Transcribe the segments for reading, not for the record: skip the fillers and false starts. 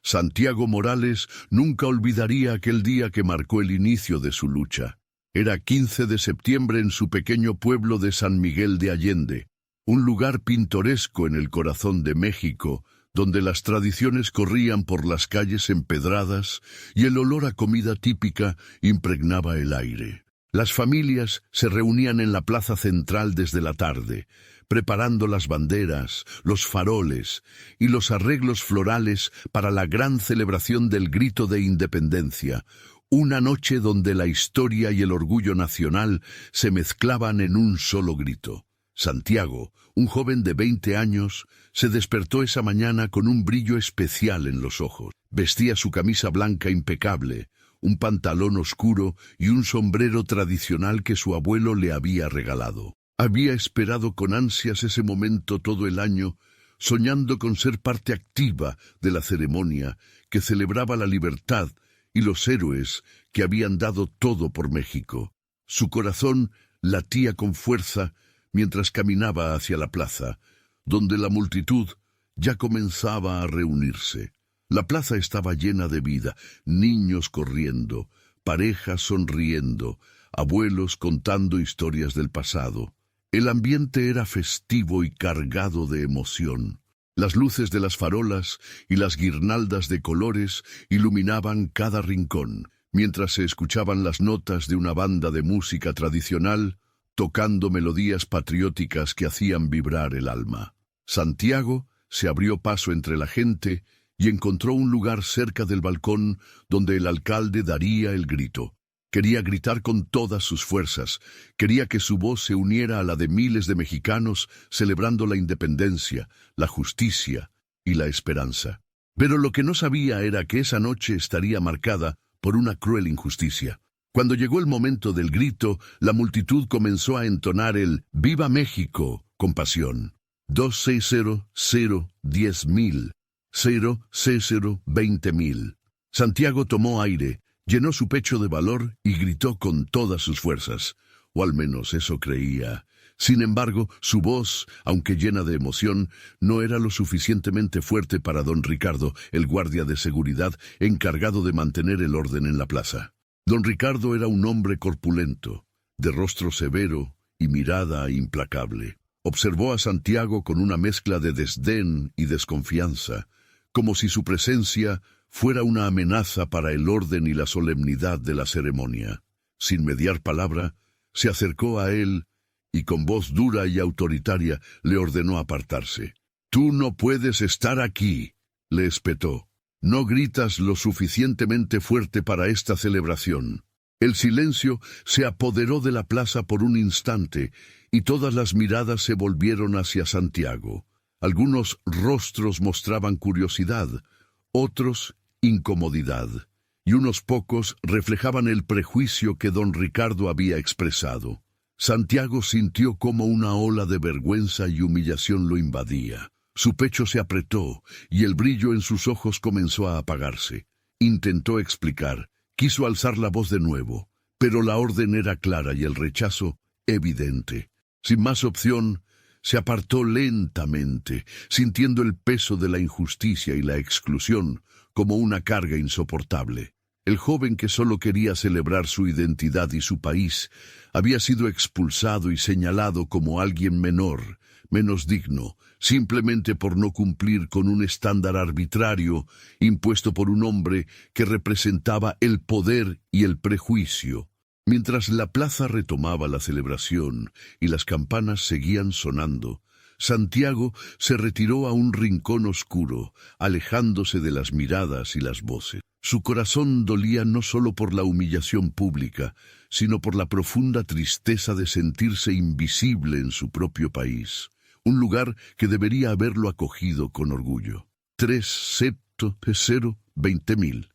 Santiago Morales nunca olvidaría aquel día que marcó el inicio de su lucha. Era 15 de septiembre en su pequeño pueblo de San Miguel de Allende, un lugar pintoresco en el corazón de México, donde las tradiciones corrían por las calles empedradas y el olor a comida típica impregnaba el aire. Las familias se reunían en la plaza central desde la tarde, preparando las banderas, los faroles y los arreglos florales para la gran celebración del Grito de Independencia, una noche donde la historia y el orgullo nacional se mezclaban en un solo grito. Santiago, un joven de 20 años, se despertó esa mañana con un brillo especial en los ojos. Vestía su camisa blanca impecable, un pantalón oscuro y un sombrero tradicional que su abuelo le había regalado. Había esperado con ansias ese momento todo el año, soñando con ser parte activa de la ceremonia que celebraba la libertad y los héroes que habían dado todo por México. Su corazón latía con fuerza mientras caminaba hacia la plaza, donde la multitud ya comenzaba a reunirse. La plaza estaba llena de vida, niños corriendo, parejas sonriendo, abuelos contando historias del pasado. El ambiente era festivo y cargado de emoción. Las luces de las farolas y las guirnaldas de colores iluminaban cada rincón, mientras se escuchaban las notas de una banda de música tradicional, tocando melodías patrióticas que hacían vibrar el alma. Santiago se abrió paso entre la gente y encontró un lugar cerca del balcón donde el alcalde daría el grito. Quería gritar con todas sus fuerzas, quería que su voz se uniera a la de miles de mexicanos celebrando la independencia, la justicia y la esperanza. Pero lo que no sabía era que esa noche estaría marcada por una cruel injusticia. Cuando llegó el momento del grito, la multitud comenzó a entonar el «¡Viva México!» con pasión. 260-0-10,000, 0-20,000. Santiago tomó aire, llenó su pecho de valor y gritó con todas sus fuerzas, o al menos eso creía. Sin embargo, su voz, aunque llena de emoción, no era lo suficientemente fuerte para don Ricardo, el guardia de seguridad encargado de mantener el orden en la plaza. Don Ricardo era un hombre corpulento, de rostro severo y mirada implacable. Observó a Santiago con una mezcla de desdén y desconfianza, como si su presencia fuera una amenaza para el orden y la solemnidad de la ceremonia. Sin mediar palabra, se acercó a él y con voz dura y autoritaria le ordenó apartarse. «Tú no puedes estar aquí», le espetó. «No gritas lo suficientemente fuerte para esta celebración». El silencio se apoderó de la plaza por un instante y todas las miradas se volvieron hacia Santiago. Algunos rostros mostraban curiosidad, otros incomodidad, y unos pocos reflejaban el prejuicio que don Ricardo había expresado. Santiago sintió como una ola de vergüenza y humillación lo invadía. Su pecho se apretó y el brillo en sus ojos comenzó a apagarse. Intentó explicar, quiso alzar la voz de nuevo, pero la orden era clara y el rechazo evidente. Sin más opción, se apartó lentamente, sintiendo el peso de la injusticia y la exclusión como una carga insoportable. El joven que solo quería celebrar su identidad y su país había sido expulsado y señalado como alguien menor, menos digno, simplemente por no cumplir con un estándar arbitrario impuesto por un hombre que representaba el poder y el prejuicio. Mientras la plaza retomaba la celebración y las campanas seguían sonando, Santiago se retiró a un rincón oscuro, alejándose de las miradas y las voces. Su corazón dolía no solo por la humillación pública, sino por la profunda tristeza de sentirse invisible en su propio país, un lugar que debería haberlo acogido con orgullo. 3-0-20,000,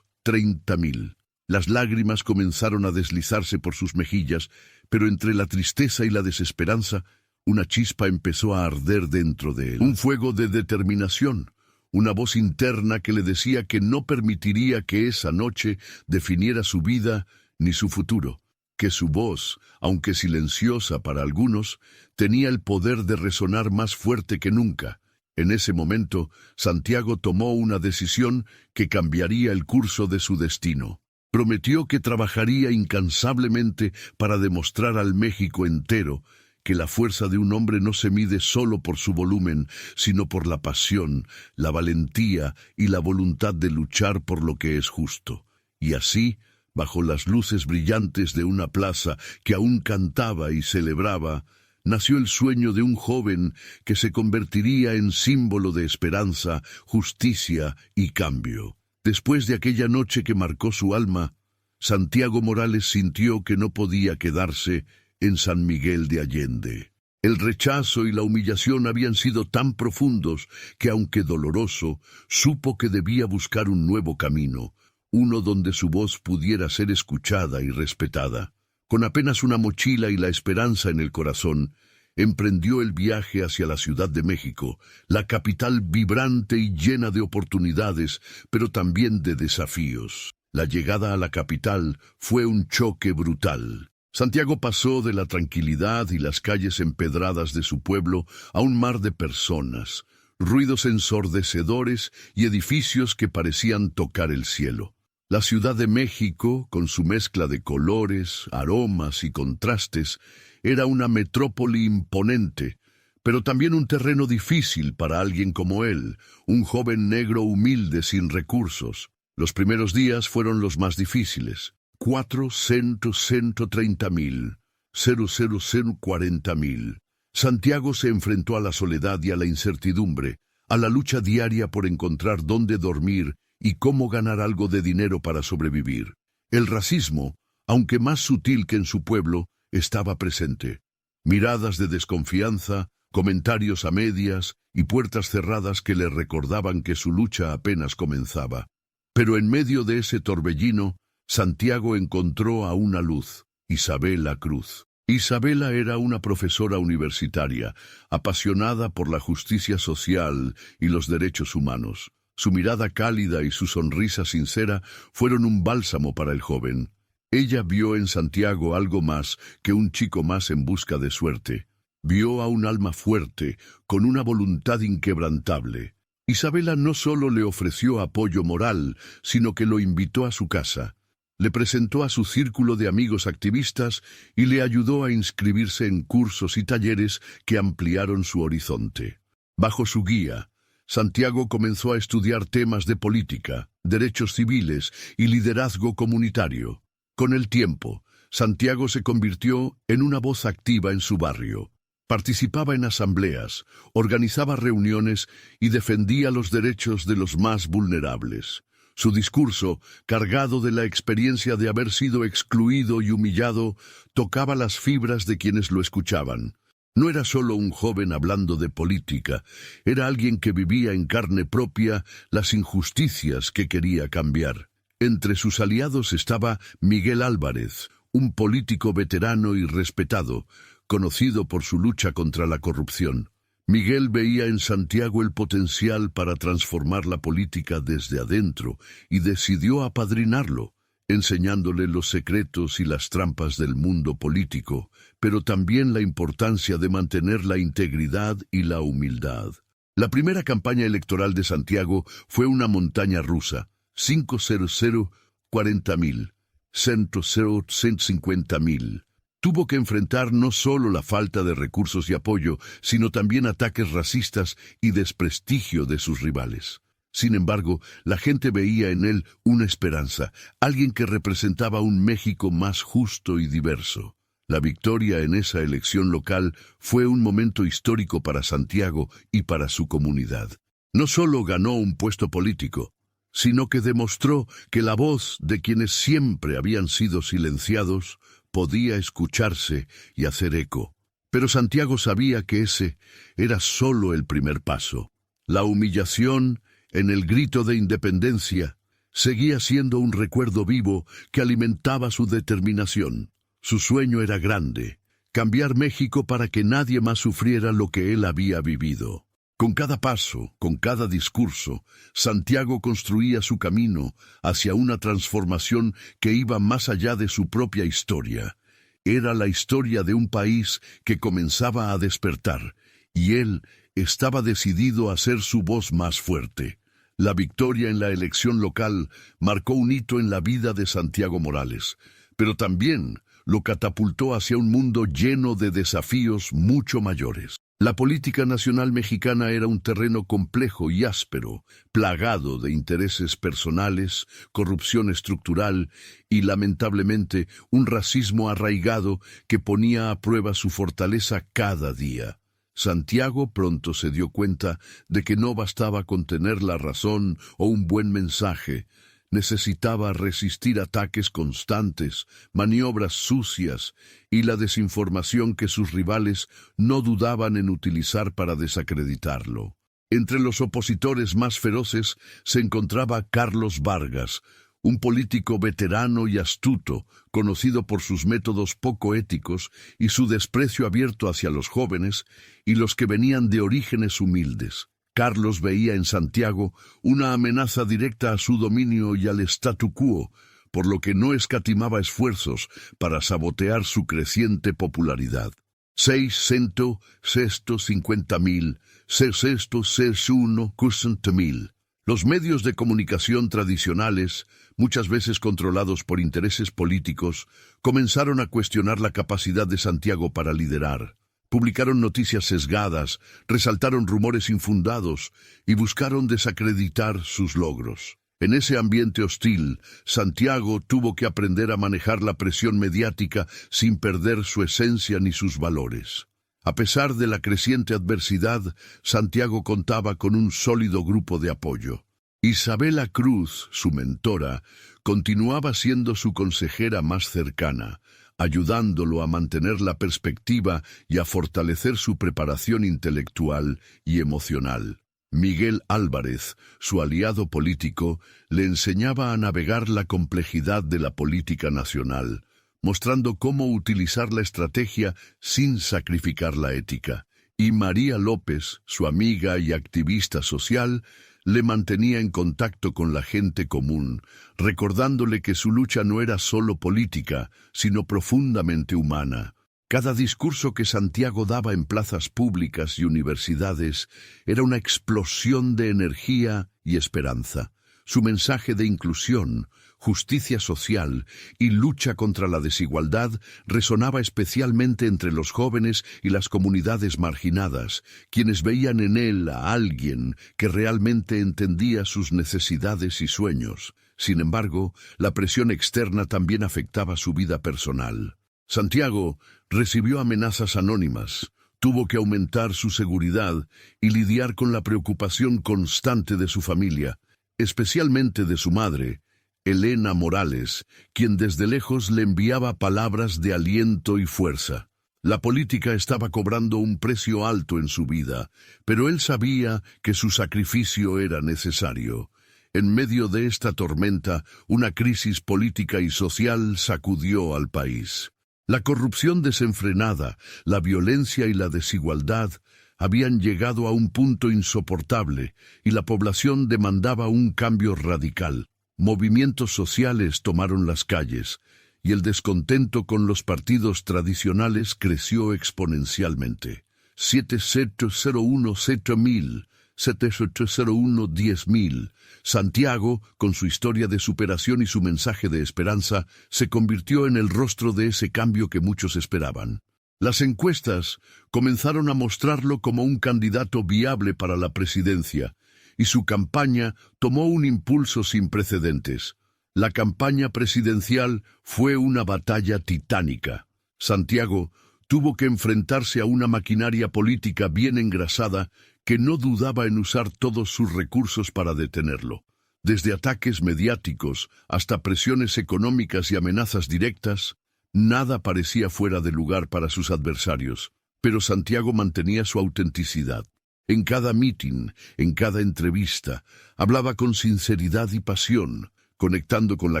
30,000. Las lágrimas comenzaron a deslizarse por sus mejillas, pero entre la tristeza y la desesperanza, una chispa empezó a arder dentro de él. Un fuego de determinación, una voz interna que le decía que no permitiría que esa noche definiera su vida ni su futuro, que su voz, aunque silenciosa para algunos, tenía el poder de resonar más fuerte que nunca. En ese momento, Santiago tomó una decisión que cambiaría el curso de su destino. Prometió que trabajaría incansablemente para demostrar al México entero que la fuerza de un hombre no se mide solo por su volumen, sino por la pasión, la valentía y la voluntad de luchar por lo que es justo. Y así, bajo las luces brillantes de una plaza que aún cantaba y celebraba, nació el sueño de un joven que se convertiría en símbolo de esperanza, justicia y cambio. Después de aquella noche que marcó su alma, Santiago Morales sintió que no podía quedarse en San Miguel de Allende. El rechazo y la humillación habían sido tan profundos que, aunque doloroso, supo que debía buscar un nuevo camino, uno donde su voz pudiera ser escuchada y respetada. Con apenas una mochila y la esperanza en el corazón, emprendió el viaje hacia la Ciudad de México, la capital vibrante y llena de oportunidades, pero también de desafíos. La llegada a la capital fue un choque brutal. Santiago pasó de la tranquilidad y las calles empedradas de su pueblo a un mar de personas, ruidos ensordecedores y edificios que parecían tocar el cielo. La Ciudad de México, con su mezcla de colores, aromas y contrastes, era una metrópoli imponente, pero también un terreno difícil para alguien como él, un joven negro humilde sin recursos. Los primeros días fueron los más difíciles. 430,000, 0,040,000. Santiago se enfrentó a la soledad y a la incertidumbre, a la lucha diaria por encontrar dónde dormir y cómo ganar algo de dinero para sobrevivir. El racismo, aunque más sutil que en su pueblo, estaba presente. Miradas de desconfianza, comentarios a medias y puertas cerradas que le recordaban que su lucha apenas comenzaba. Pero en medio de ese torbellino, Santiago encontró a una luz, Isabela Cruz. Isabela era una profesora universitaria, apasionada por la justicia social y los derechos humanos. Su mirada cálida y su sonrisa sincera fueron un bálsamo para el joven. Ella vio en Santiago algo más que un chico más en busca de suerte. Vio a un alma fuerte, con una voluntad inquebrantable. Isabela no solo le ofreció apoyo moral, sino que lo invitó a su casa. Le presentó a su círculo de amigos activistas y le ayudó a inscribirse en cursos y talleres que ampliaron su horizonte. Bajo su guía, Santiago comenzó a estudiar temas de política, derechos civiles y liderazgo comunitario. Con el tiempo, Santiago se convirtió en una voz activa en su barrio. Participaba en asambleas, organizaba reuniones y defendía los derechos de los más vulnerables. Su discurso, cargado de la experiencia de haber sido excluido y humillado, tocaba las fibras de quienes lo escuchaban. No era solo un joven hablando de política, era alguien que vivía en carne propia las injusticias que quería cambiar. Entre sus aliados estaba Miguel Álvarez, un político veterano y respetado, conocido por su lucha contra la corrupción. Miguel veía en Santiago el potencial para transformar la política desde adentro y decidió apadrinarlo, enseñándole los secretos y las trampas del mundo político, pero también la importancia de mantener la integridad y la humildad. La primera campaña electoral de Santiago fue una montaña rusa, 500,040,000, 150,000. Tuvo que enfrentar no solo la falta de recursos y apoyo, sino también ataques racistas y desprestigio de sus rivales. Sin embargo, la gente veía en él una esperanza, alguien que representaba un México más justo y diverso. La victoria en esa elección local fue un momento histórico para Santiago y para su comunidad. No solo ganó un puesto político, sino que demostró que la voz de quienes siempre habían sido silenciados podía escucharse y hacer eco. Pero Santiago sabía que ese era solo el primer paso. La humillación, en el grito de independencia, seguía siendo un recuerdo vivo que alimentaba su determinación. Su sueño era grande, cambiar México para que nadie más sufriera lo que él había vivido. Con cada paso, con cada discurso, Santiago construía su camino hacia una transformación que iba más allá de su propia historia. Era la historia de un país que comenzaba a despertar, y él estaba decidido a hacer su voz más fuerte. La victoria en la elección local marcó un hito en la vida de Santiago Morales, pero también lo catapultó hacia un mundo lleno de desafíos mucho mayores. La política nacional mexicana era un terreno complejo y áspero, plagado de intereses personales, corrupción estructural y, lamentablemente, un racismo arraigado que ponía a prueba su fortaleza cada día. Santiago pronto se dio cuenta de que no bastaba con tener la razón o un buen mensaje. Necesitaba resistir ataques constantes, maniobras sucias y la desinformación que sus rivales no dudaban en utilizar para desacreditarlo. Entre los opositores más feroces se encontraba Carlos Vargas, un político veterano y astuto, conocido por sus métodos poco éticos y su desprecio abierto hacia los jóvenes y los que venían de orígenes humildes. Carlos veía en Santiago una amenaza directa a su dominio y al statu quo, por lo que no escatimaba esfuerzos para sabotear su creciente popularidad. 650.000, 661.000. Los medios de comunicación tradicionales, muchas veces controlados por intereses políticos, comenzaron a cuestionar la capacidad de Santiago para liderar. Publicaron noticias sesgadas, resaltaron rumores infundados y buscaron desacreditar sus logros. En ese ambiente hostil, Santiago tuvo que aprender a manejar la presión mediática sin perder su esencia ni sus valores. A pesar de la creciente adversidad, Santiago contaba con un sólido grupo de apoyo. Isabela Cruz, su mentora, continuaba siendo su consejera más cercana, ayudándolo a mantener la perspectiva y a fortalecer su preparación intelectual y emocional. Miguel Álvarez, su aliado político, le enseñaba a navegar la complejidad de la política nacional, mostrando cómo utilizar la estrategia sin sacrificar la ética. Y María López, su amiga y activista social, le mantenía en contacto con la gente común, recordándole que su lucha no era solo política, sino profundamente humana. Cada discurso que Santiago daba en plazas públicas y universidades era una explosión de energía y esperanza. Su mensaje de inclusión, justicia social y lucha contra la desigualdad resonaba especialmente entre los jóvenes y las comunidades marginadas, quienes veían en él a alguien que realmente entendía sus necesidades y sueños. Sin embargo, la presión externa también afectaba su vida personal. Santiago recibió amenazas anónimas, tuvo que aumentar su seguridad y lidiar con la preocupación constante de su familia, especialmente de su madre, Elena Morales, quien desde lejos le enviaba palabras de aliento y fuerza. La política estaba cobrando un precio alto en su vida, pero él sabía que su sacrificio era necesario. En medio de esta tormenta, una crisis política y social sacudió al país. La corrupción desenfrenada, la violencia y la desigualdad habían llegado a un punto insoportable y la población demandaba un cambio radical. Movimientos sociales tomaron las calles y el descontento con los partidos tradicionales creció exponencialmente. 7.001.000, 7.001.10.000. Santiago, con su historia de superación y su mensaje de esperanza, se convirtió en el rostro de ese cambio que muchos esperaban. Las encuestas comenzaron a mostrarlo como un candidato viable para la presidencia, y su campaña tomó un impulso sin precedentes. La campaña presidencial fue una batalla titánica. Santiago tuvo que enfrentarse a una maquinaria política bien engrasada que no dudaba en usar todos sus recursos para detenerlo. Desde ataques mediáticos hasta presiones económicas y amenazas directas, nada parecía fuera de lugar para sus adversarios, pero Santiago mantenía su autenticidad. En cada mitin, en cada entrevista, hablaba con sinceridad y pasión, conectando con la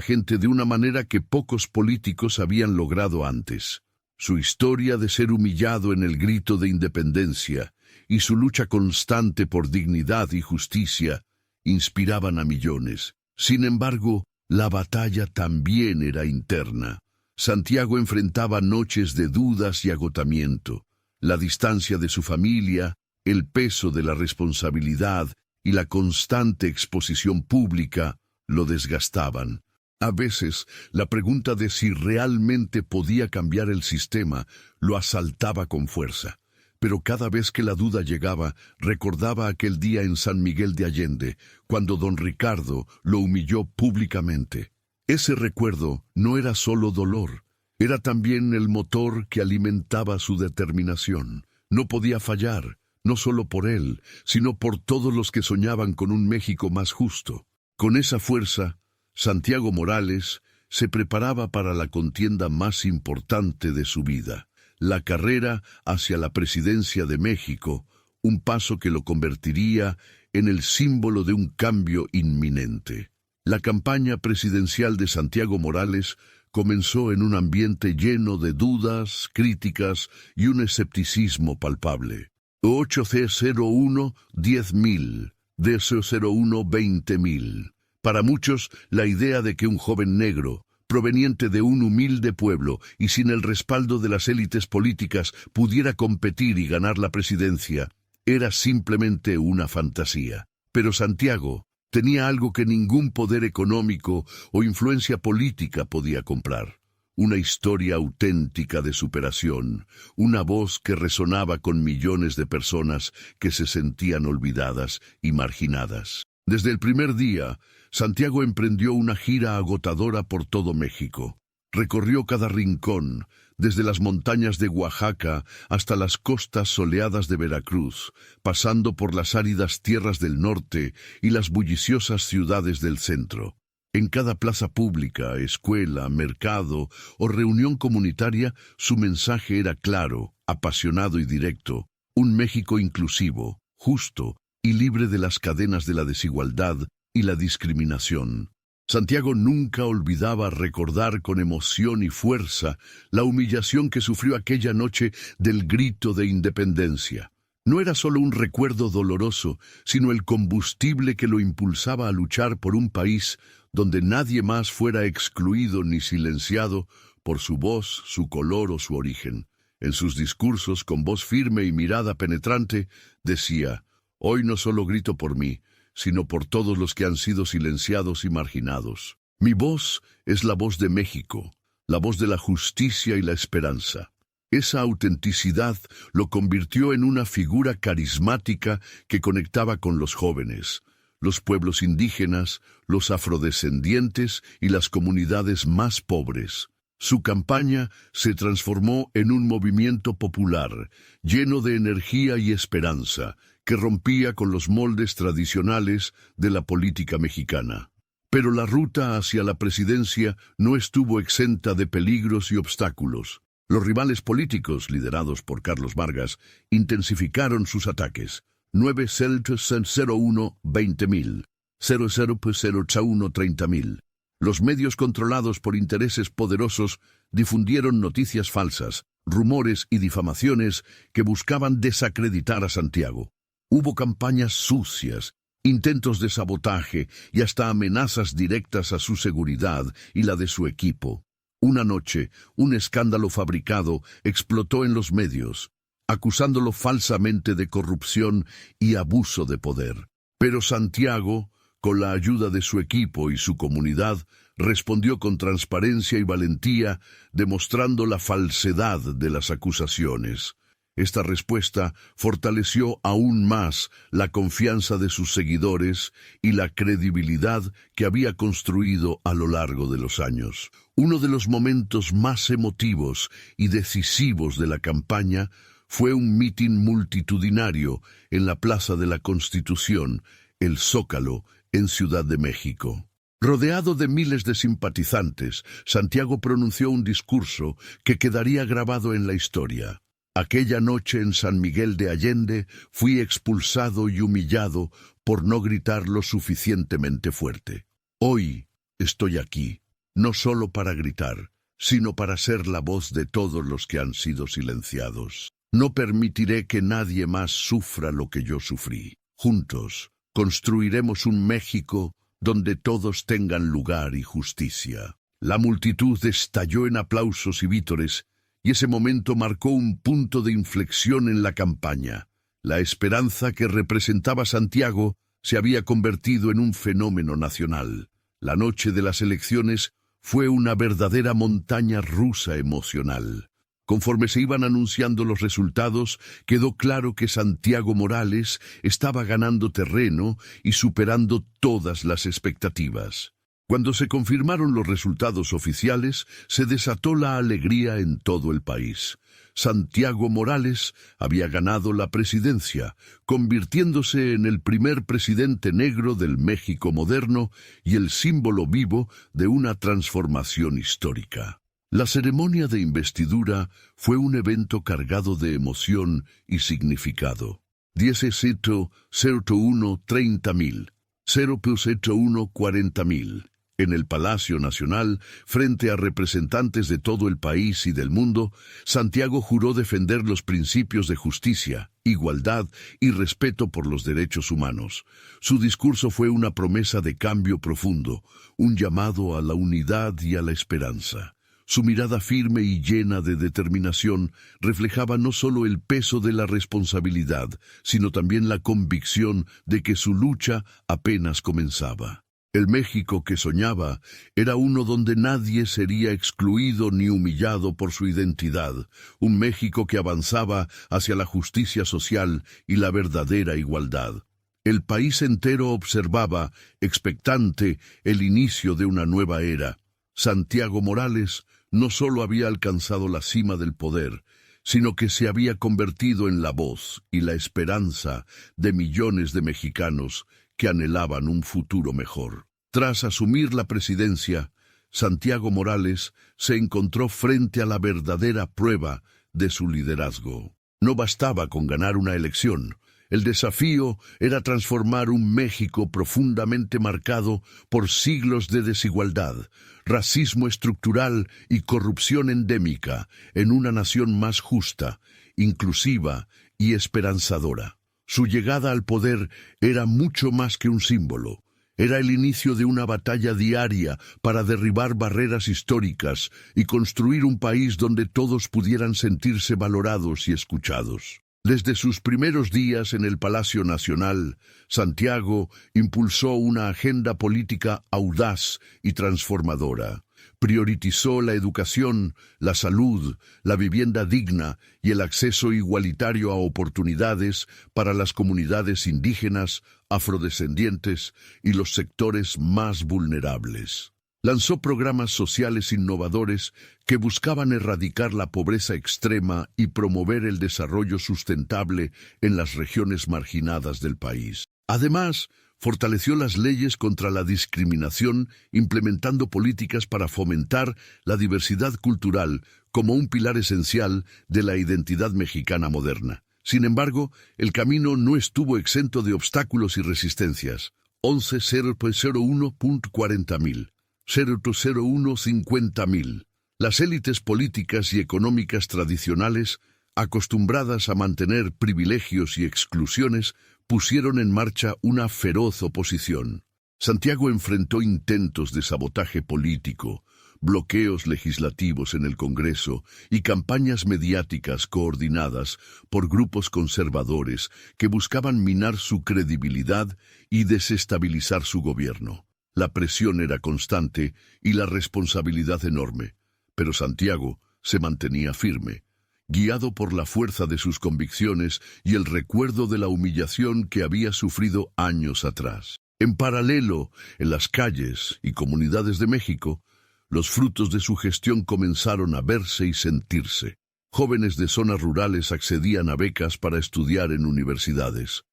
gente de una manera que pocos políticos habían logrado antes. Su historia de ser humillado en el grito de independencia y su lucha constante por dignidad y justicia inspiraban a millones. Sin embargo, la batalla también era interna. Santiago enfrentaba noches de dudas y agotamiento. La distancia de su familia, El peso de la responsabilidad y la constante exposición pública lo desgastaban. A veces, la pregunta de si realmente podía cambiar el sistema lo asaltaba con fuerza. Pero cada vez que la duda llegaba, recordaba aquel día en San Miguel de Allende, cuando don Ricardo lo humilló públicamente. Ese recuerdo no era solo dolor, era también el motor que alimentaba su determinación. No podía fallar, no solo por él, sino por todos los que soñaban con un México más justo. Con esa fuerza, Santiago Morales se preparaba para la contienda más importante de su vida, la carrera hacia la presidencia de México, un paso que lo convertiría en el símbolo de un cambio inminente. La campaña presidencial de Santiago Morales comenzó en un ambiente lleno de dudas, críticas y un escepticismo palpable. 8C01 10.000, DC01 20.000. Para muchos, la idea de que un joven negro, proveniente de un humilde pueblo y sin el respaldo de las élites políticas, pudiera competir y ganar la presidencia, era simplemente una fantasía. Pero Santiago tenía algo que ningún poder económico o influencia política podía comprar. Una historia auténtica de superación, una voz que resonaba con millones de personas que se sentían olvidadas y marginadas. Desde el primer día, Santiago emprendió una gira agotadora por todo México. Recorrió cada rincón, desde las montañas de Oaxaca hasta las costas soleadas de Veracruz, pasando por las áridas tierras del norte y las bulliciosas ciudades del centro. En cada plaza pública, escuela, mercado o reunión comunitaria, su mensaje era claro, apasionado y directo: un México inclusivo, justo y libre de las cadenas de la desigualdad y la discriminación. Santiago nunca olvidaba recordar con emoción y fuerza la humillación que sufrió aquella noche del grito de independencia. No era solo un recuerdo doloroso, sino el combustible que lo impulsaba a luchar por un país donde nadie más fuera excluido ni silenciado por su voz, su color o su origen. En sus discursos, con voz firme y mirada penetrante, decía: «Hoy no solo grito por mí, sino por todos los que han sido silenciados y marginados. Mi voz es la voz de México, la voz de la justicia y la esperanza». Esa autenticidad lo convirtió en una figura carismática que conectaba con los jóvenes, los pueblos indígenas, los afrodescendientes y las comunidades más pobres. Su campaña se transformó en un movimiento popular, lleno de energía y esperanza, que rompía con los moldes tradicionales de la política mexicana. Pero la ruta hacia la presidencia no estuvo exenta de peligros y obstáculos. Los rivales políticos, liderados por Carlos Vargas, intensificaron sus ataques. 9-01 20.000, 00-01 30.000. Los medios controlados por intereses poderosos difundieron noticias falsas, rumores y difamaciones que buscaban desacreditar a Santiago. Hubo campañas sucias, intentos de sabotaje y hasta amenazas directas a su seguridad y la de su equipo. Una noche, un escándalo fabricado explotó en los medios, acusándolo falsamente de corrupción y abuso de poder. Pero Santiago, con la ayuda de su equipo y su comunidad, respondió con transparencia y valentía, demostrando la falsedad de las acusaciones. Esta respuesta fortaleció aún más la confianza de sus seguidores y la credibilidad que había construido a lo largo de los años. Uno de los momentos más emotivos y decisivos de la campaña fue un mitin multitudinario en la Plaza de la Constitución, el Zócalo, en Ciudad de México. Rodeado de miles de simpatizantes, Santiago pronunció un discurso que quedaría grabado en la historia. Aquella noche en San Miguel de Allende fui expulsado y humillado por no gritar lo suficientemente fuerte. Hoy estoy aquí, no solo para gritar, sino para ser la voz de todos los que han sido silenciados. No permitiré que nadie más sufra lo que yo sufrí. Juntos construiremos un México donde todos tengan lugar y justicia. La multitud estalló en aplausos y vítores, y ese momento marcó un punto de inflexión en la campaña. La esperanza que representaba Santiago se había convertido en un fenómeno nacional. La noche de las elecciones fue una verdadera montaña rusa emocional. Conforme se iban anunciando los resultados, quedó claro que Santiago Morales estaba ganando terreno y superando todas las expectativas. Cuando se confirmaron los resultados oficiales, se desató la alegría en todo el país. Santiago Morales había ganado la presidencia, convirtiéndose en el primer presidente negro del México moderno y el símbolo vivo de una transformación histórica. La ceremonia de investidura fue un evento cargado de emoción y significado. 10,01 30,000, 0,1 40,000. En el Palacio Nacional, frente a representantes de todo el país y del mundo, Santiago juró defender los principios de justicia, igualdad y respeto por los derechos humanos. Su discurso fue una promesa de cambio profundo, un llamado a la unidad y a la esperanza. Su mirada firme y llena de determinación reflejaba no solo el peso de la responsabilidad, sino también la convicción de que su lucha apenas comenzaba. El México que soñaba era uno donde nadie sería excluido ni humillado por su identidad, un México que avanzaba hacia la justicia social y la verdadera igualdad. El país entero observaba, expectante, el inicio de una nueva era. Santiago Morales no solo había alcanzado la cima del poder, sino que se había convertido en la voz y la esperanza de millones de mexicanos que anhelaban un futuro mejor. Tras asumir la presidencia, Santiago Morales se encontró frente a la verdadera prueba de su liderazgo. No bastaba con ganar una elección. El desafío era transformar un México profundamente marcado por siglos de desigualdad, racismo estructural y corrupción endémica en una nación más justa, inclusiva y esperanzadora. Su llegada al poder era mucho más que un símbolo. Era el inicio de una batalla diaria para derribar barreras históricas y construir un país donde todos pudieran sentirse valorados y escuchados. Desde sus primeros días en el Palacio Nacional, Santiago impulsó una agenda política audaz y transformadora. Priorizó la educación, la salud, la vivienda digna y el acceso igualitario a oportunidades para las comunidades indígenas, afrodescendientes y los sectores más vulnerables. Lanzó programas sociales innovadores que buscaban erradicar la pobreza extrema y promover el desarrollo sustentable en las regiones marginadas del país. Además, fortaleció las leyes contra la discriminación, implementando políticas para fomentar la diversidad cultural como un pilar esencial de la identidad mexicana moderna. Sin embargo, el camino no estuvo exento de obstáculos y resistencias. 11,001.40,000. 0,0150,000. Las élites políticas y económicas tradicionales, acostumbradas a mantener privilegios y exclusiones, pusieron en marcha una feroz oposición. Santiago enfrentó intentos de sabotaje político, bloqueos legislativos en el Congreso y campañas mediáticas coordinadas por grupos conservadores que buscaban minar su credibilidad y desestabilizar su gobierno. La presión era constante y la responsabilidad enorme, pero Santiago se mantenía firme, guiado por la fuerza de sus convicciones y el recuerdo de la humillación que había sufrido años atrás. En paralelo, en las calles y comunidades de México, los frutos de su gestión comenzaron a verse y sentirse. Jóvenes de zonas rurales accedían a becas para estudiar en universidades.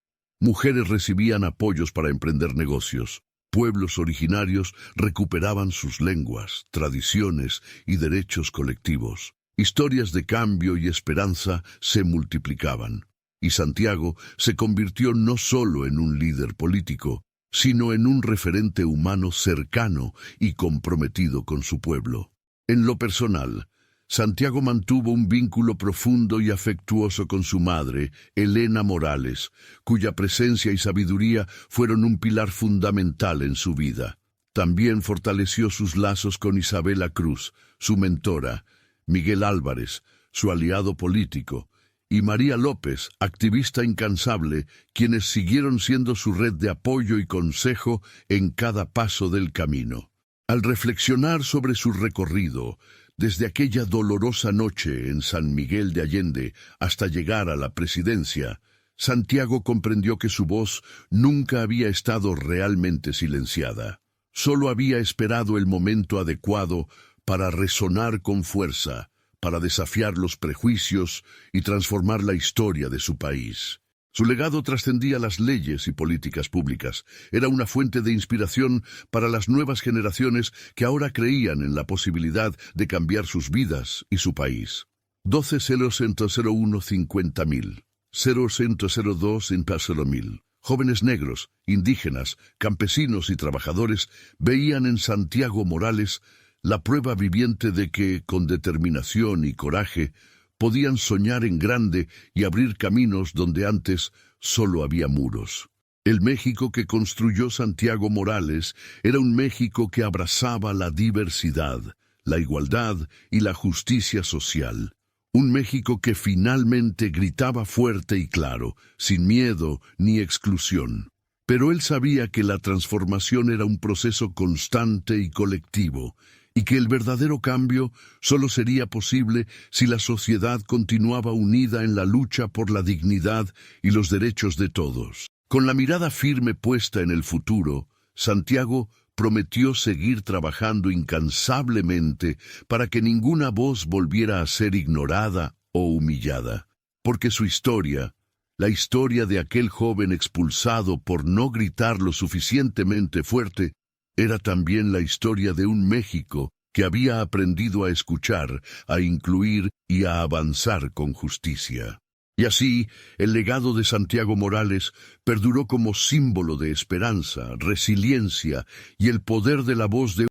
Mujeres recibían apoyos para emprender negocios. Pueblos originarios recuperaban sus lenguas, tradiciones y derechos colectivos. Historias de cambio y esperanza se multiplicaban, y Santiago se convirtió no solo en un líder político, sino en un referente humano cercano y comprometido con su pueblo. En lo personal, Santiago mantuvo un vínculo profundo y afectuoso con su madre, Elena Morales, cuya presencia y sabiduría fueron un pilar fundamental en su vida. También fortaleció sus lazos con Isabela Cruz, su mentora, Miguel Álvarez, su aliado político, y María López, activista incansable, quienes siguieron siendo su red de apoyo y consejo en cada paso del camino. Al reflexionar sobre su recorrido, desde aquella dolorosa noche en San Miguel de Allende hasta llegar a la presidencia, Santiago comprendió que su voz nunca había estado realmente silenciada. Solo había esperado el momento adecuado para resonar con fuerza, para desafiar los prejuicios y transformar la historia de su país. Su legado trascendía las leyes y políticas públicas. Era una fuente de inspiración para las nuevas generaciones que ahora creían en la posibilidad de cambiar sus vidas y su país. 12-01 50.000, 0102 1000. Jóvenes negros, indígenas, campesinos y trabajadores veían en Santiago Morales la prueba viviente de que, con determinación y coraje, podían soñar en grande y abrir caminos donde antes solo había muros. El México que construyó Santiago Morales era un México que abrazaba la diversidad, la igualdad y la justicia social. Un México que finalmente gritaba fuerte y claro, sin miedo ni exclusión. Pero él sabía que la transformación era un proceso constante y colectivo, y que el verdadero cambio solo sería posible si la sociedad continuaba unida en la lucha por la dignidad y los derechos de todos. Con la mirada firme puesta en el futuro, Santiago prometió seguir trabajando incansablemente para que ninguna voz volviera a ser ignorada o humillada, porque su historia, la historia de aquel joven expulsado por no gritar lo suficientemente fuerte, era también la historia de un México que había aprendido a escuchar, a incluir y a avanzar con justicia. Y así, el legado de Santiago Morales perduró como símbolo de esperanza, resiliencia y el poder de la voz de